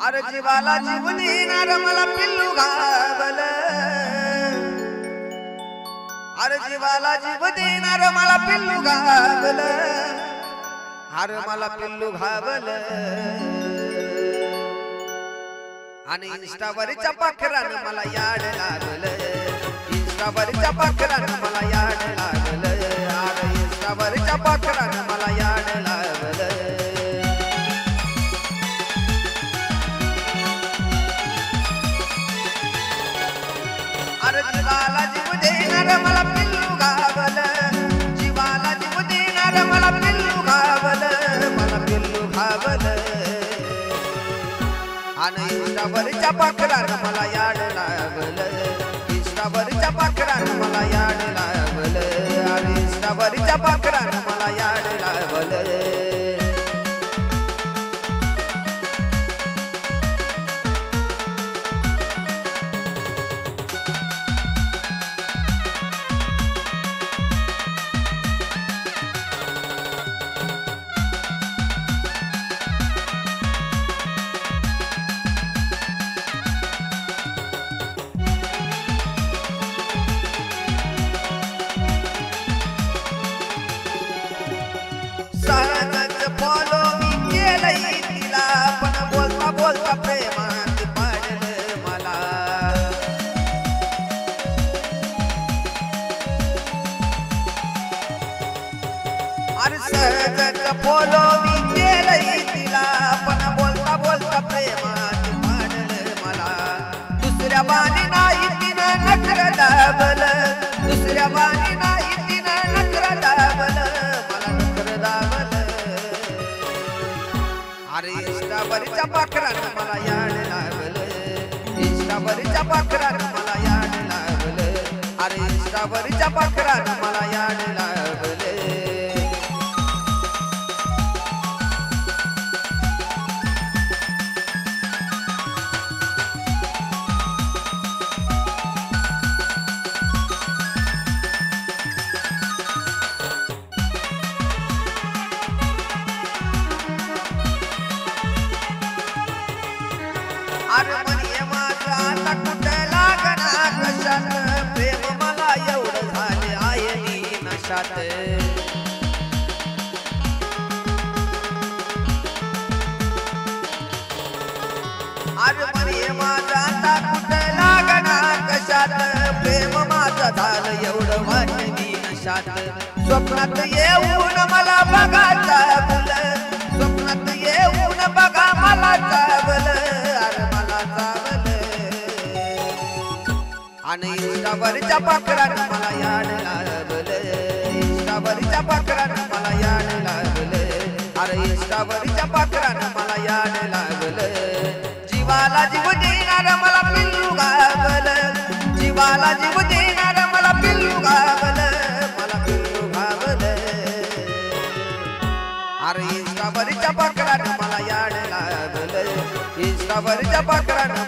अरे जीवाला जीव देणार मला पिल्लू घावल, अरे जीवाला जीव देणार मला पिल्लू घावल, अरे मला पिल्लू घावल. आणि इंस्टावरच्या पाखरानं मला याड लागलं, इंस्टावरच्या पाखरानं मला याड लागलं, अरे इंस्टावरच्या पाखरानं मला याड लागलं. अरे जीवाला जीव देणार मला पिल्लू घावल, जीवाला जीव देणार मला पिल्लू घावल, मला पिल्लू घावल. आणि इंस्टावरच्या पाखरानं मला याड लागलं, इंस्टावरच्या पाखरानं मला याड लागलं, आणि इंस्टावरच्या पाखरानं मला याड लागलं. सहजच फॉलो मी केलंय तिला, पण बोलता बोलता प्रेमात पडलं मला. अरे सहजच फॉलो मी केलंय तिला, पण बोलता बोलता प्रेमात पडलं मला. दुसऱ्या बाणी नाही तिनं नखर दाबलं, दुसऱ्या बाणी नाही तिनं नखर दाबलं, अरे इंस्टावरच्या पाखरानं मला याड लागलं, इंस्टावरच्या पाखरानं मला याड लागलं, अरे इंस्टावरच्या पाखरानं मला याड लागलं. अरे म्हणे माझं आता कुठं लागणार कशात, प्रेम मला एवढं झाले आहे मी नशात. अरे म्हणे माझं आता कुठं लागणार कशात, प्रेम माझं झालं एवढं वाटलं मी नशात. स्वप्नात येऊन मला बघा चावल, स्वप्नात येऊन बघा मला चावल, आणि इंस्टावरच्या पाखरानं मला याड लागलं, इंस्टावरच्या पाखरानं मला याड लागलं, अरे इंस्टावरच्या पाखरानं मला याड लागलं. जीवाला जीव देणार मला पिल्लू घावल, जीवाला जीव देणार मला पिल्लू घावल, मला पिल्लू घावल. अरे इंस्टावरच्या पाखरानं मला याड लागलं, इंस्टावरच्या पाखरानं